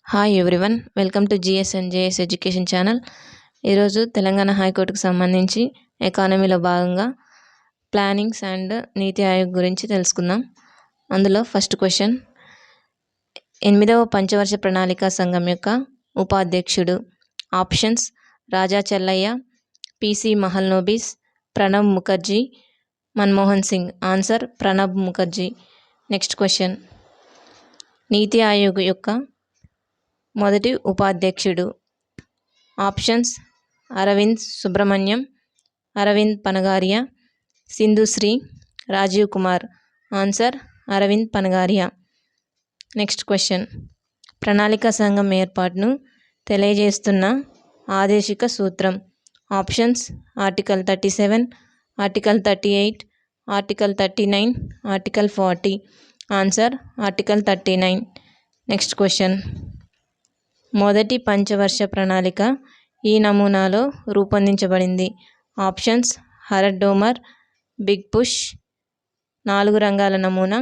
Hi everyone, welcome to GS and JS education channel. ఈరోజు తెలంగాణ హైకోర్టుకు సంబంధించి ఎకానమీలో భాగంగా ప్లానింగ్స్ అండ్ నీతి ఆయోగ్ గురించి తెలుసుకుందాం. అందులో ఫస్ట్ క్వశ్చన్, 8వ పంచవర్ష ప్రణాళిక సంఘం యొక్క ఉపాధ్యక్షుడు. Options: Raja Chelliah, PC Mahalanobis, Pranab Mukherjee, Manmohan Singh. Answer: Pranab Mukherjee. Next question, NITI Aayog యొక్క మొదటి ఉపాధ్యక్షుడు. Options: Arvind Subramanian, Arvind Panagariya, Sindhushree, Rajiv Kumar. Answer: Arvind Panagariya. Next question, ప్రణాళిక సంఘం ఏర్పాటును తెలియజేస్తున్న ఆదేశిక సూత్రం. ఆప్షన్స్: article 37, article 38, article 39, article 40. Answer: article 39. Next question, మొదటి పంచవర్ష ప్రణాళిక ఈ నమూనాలో రూపొందించబడింది. Options: Harrod Domar, big push, 4 రంగాల నమూనా,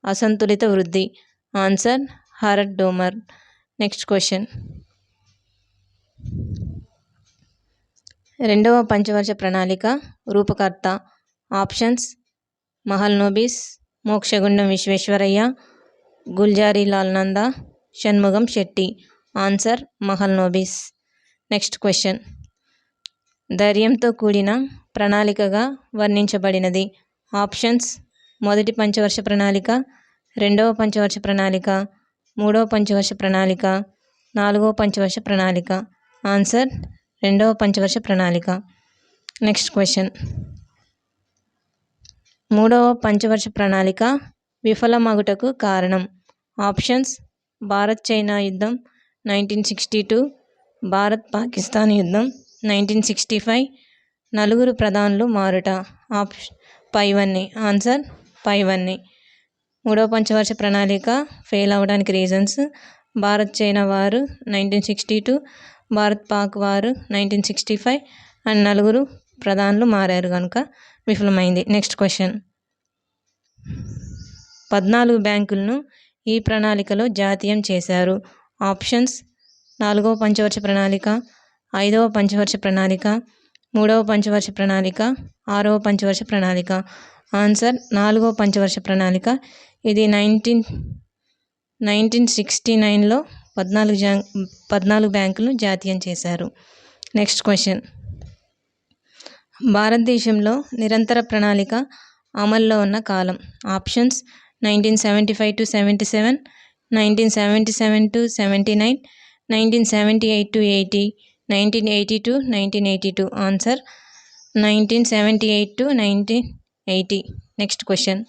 అసంతులిత వృద్ధి. Answer: Harrod Domar. Next question, రెండవ పంచవర్ష ప్రణాళిక రూపకర్త. Options: Mahalanobis, Mokshagundam Visvesvaraya, Gulzari Lal Nanda, Shanmugham Chetty. Answer: Mahalanobis. Next question, ధైర్యంతో కూడిన ప్రణాళికగా వర్ణించబడినది. ఆప్షన్స్: మొదటి పంచవర్ష ప్రణాళిక, రెండవ పంచవర్ష ప్రణాళిక, మూడవ పంచవర్ష ప్రణాళిక, నాలుగవ పంచవర్ష ప్రణాళిక. ఆన్సర్: రెండవ పంచవర్ష ప్రణాళిక. నెక్స్ట్ క్వశ్చన్, మూడవ పంచవర్ష ప్రణాళిక విఫలమగుటకు కారణం. ఆప్షన్స్: భారత్ చైనా యుద్ధం 1962, భారత్ పాకిస్తాన్ యుద్ధం 1965, నలుగురు ప్రధానులు మారుట. పైవన్నీ. ఆన్సర్: పైవన్నీ. మూడవ పంచవర్ష ప్రణాళిక ఫెయిల్ అవ్వడానికి రీజన్స్: భారత్ చైనా వారు 1962, భారత్ పాక్ వారు 1965 అండ్ నలుగురు ప్రధానులు మారారు కనుక విఫలమైంది. నెక్స్ట్ క్వశ్చన్, 14 బ్యాంకులను ఈ ప్రణాళికలో జాతీయం చేశారు. ఆప్షన్స్: 4వ పంచవర్ష ప్రణాళిక, 5వ పంచవర్ష ప్రణాళిక, 3వ పంచవర్ష ప్రణాళిక, 6వ పంచవర్ష ప్రణాళిక. ఆన్సర్: 4వ పంచవర్ష ప్రణాళిక. ఇది 1969లో 14 బ్యాంకులను జాతీయం చేశారు. నెక్స్ట్ క్వశ్చన్, భారతదేశంలో నిరంతర ప్రణాళిక అమల్లో ఉన్న కాలం. Options: 1975 to 77, 1977 to 79, 1978 to 80, 1980 to 1982. Answer: 1978 to 1980. Next question,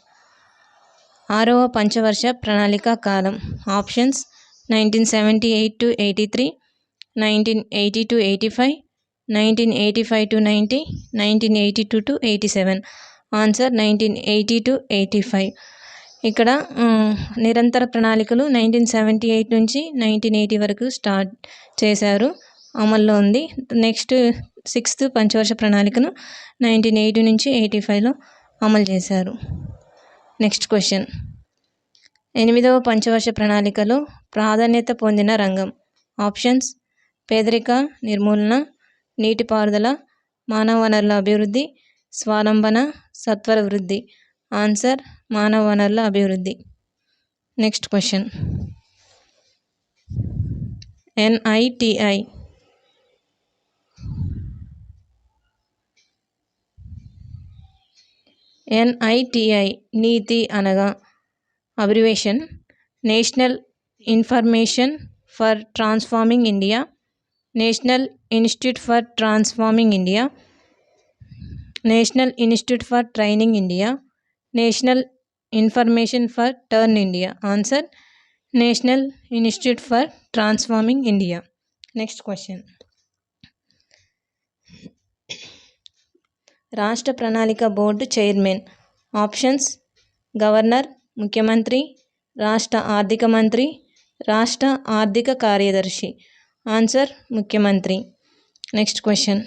6వ పంచవర్ష ప్రణాళిక కాలం. Options: 1978 to 83, 1980 to 85, 1985 to 90, 1982 to 87. Answer: 1980 to 85. ఇక్కడ నిరంతర ప్రణాళికలు 1978 నుంచి 1980 వరకు స్టార్ట్ చేశారు, అమల్లో ఉంది. నెక్స్ట్ 6th పంచవర్ష ప్రణాళికను 1980 నుంచి 85లో అమలు చేశారు. నెక్స్ట్ క్వశ్చన్, 8వ పంచవర్ష ప్రణాళికలో ప్రాధాన్యత పొందిన రంగం. ఆప్షన్స్: పేదరిక నిర్మూలన, నీటిపారుదల, మానవ వనరుల అభివృద్ధి, స్వావలంబన, సత్వర వృద్ధి. ఆన్సర్: మానవ వనరుల అభివృద్ధి. నెక్స్ట్ క్వశ్చన్, NITI నీతి అనగా abbreviation: national information for transforming India, national institute for transforming India, national institute for training India, national information for turn India. Answer: national institute for transforming India. Next question, రాష్ట్ర ప్రణాళిక board chairman. Options: governor, ముఖ్యమంత్రి, రాష్ట్ర ఆర్థిక మంత్రి, రాష్ట్ర ఆర్థిక కార్యదర్శి. Answer: ముఖ్యమంత్రి. నెక్స్ట్ క్వశ్చన్,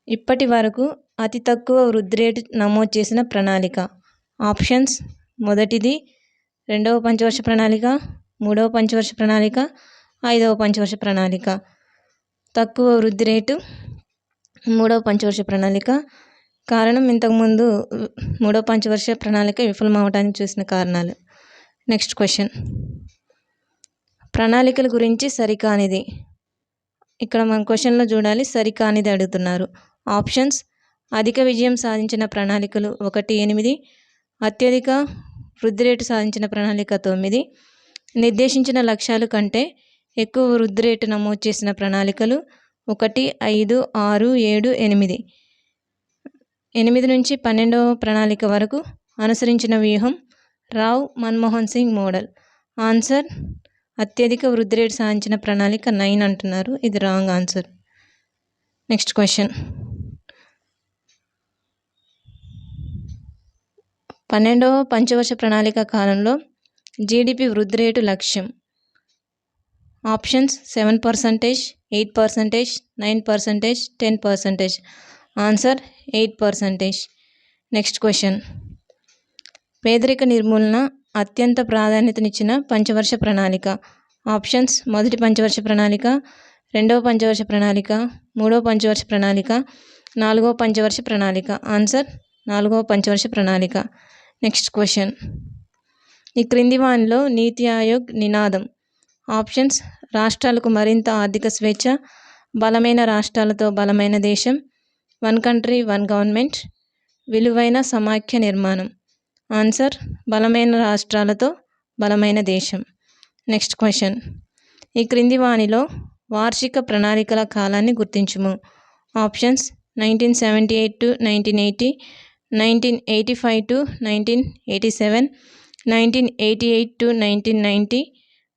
ఇప్పటి వరకు అతి తక్కువ వృద్ధి రేటు నమోదు చేసిన ప్రణాళిక. ఆప్షన్స్: మొదటిది 2వ పంచవర్ష ప్రణాళిక, మూడవ పంచవర్ష ప్రణాళిక, 5వ పంచవర్ష ప్రణాళిక. తక్కువ వృద్ధి రేటు మూడవ పంచవర్ష ప్రణాళిక. కారణం ఇంతకుముందు మూడవ పంచవర్ష ప్రణాళిక విఫలమవడానికి చూసిన కారణాలు. నెక్స్ట్ క్వశ్చన్, ప్రణాళికల గురించి సరికానిది. ఇక్కడ మన క్వశ్చన్లో చూడాలి, సరికానిది అడుగుతున్నారు. ఆప్షన్స్: అధిక విజయం సాధించిన ప్రణాళికలు 1-8, అత్యధిక వృద్ధి రేటు సాధించిన ప్రణాళిక 9, నిర్దేశించిన లక్ష్యాలు కంటే ఎక్కువ వృద్ధి రేటు నమోదు చేసిన ప్రణాళికలు 1, 5, 6, 7, 8. 8 నుంచి 12వ ప్రణాళిక వరకు అనుసరించిన వ్యూహం రావ్ మన్మోహన్ సింగ్ మోడల్. ఆన్సర్: అత్యధిక వృద్ధి రేటు సాధించిన ప్రణాళిక 9 అంటున్నారు. ఇది రాంగ్ ఆన్సర్. నెక్స్ట్ క్వశ్చన్, 12వ పంచవర్ష ప్రణాళిక కాలంలో జీడిపి వృద్ధి రేటు లక్ష్యం. ఆప్షన్స్: 7%, 8%, 9%, 10%. ఆన్సర్: 8%. నెక్స్ట్ క్వశ్చన్, పేదరిక నిర్మూలన అత్యంత ప్రాధాన్యతనిచ్చిన పంచవర్ష ప్రణాళిక. ఆప్షన్స్: మొదటి పంచవర్ష ప్రణాళిక, 2వ పంచవర్ష ప్రణాళిక, 3వ పంచవర్ష ప్రణాళిక, 4వ పంచవర్ష ప్రణాళిక. ఆన్సర్: 4వ పంచవర్ష ప్రణాళిక. నెక్స్ట్ క్వశ్చన్, ఈ క్రింది వానిలో నీతి ఆయోగ్ నినాదం. ఆప్షన్స్: రాష్ట్రాలకు మరింత ఆర్థిక స్వేచ్ఛ, బలమైన రాష్ట్రాలతో బలమైన దేశం, వన్ కంట్రీ వన్ గవర్నమెంట్, విలువైన సమాఖ్య నిర్మాణం. ఆన్సర్: బలమైన రాష్ట్రాలతో బలమైన దేశం. నెక్స్ట్ క్వశ్చన్, ఈ క్రింది వానిలో వార్షిక ప్రణాళికల కాలాన్ని గుర్తించుము. Options: 1978 to 1980, 1985 to 1987, 1988 to 1990,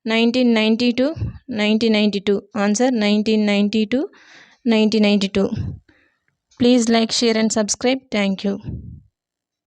1990 to 1992. Answer: 1990 to 1992. Please like, share and subscribe. Thank you.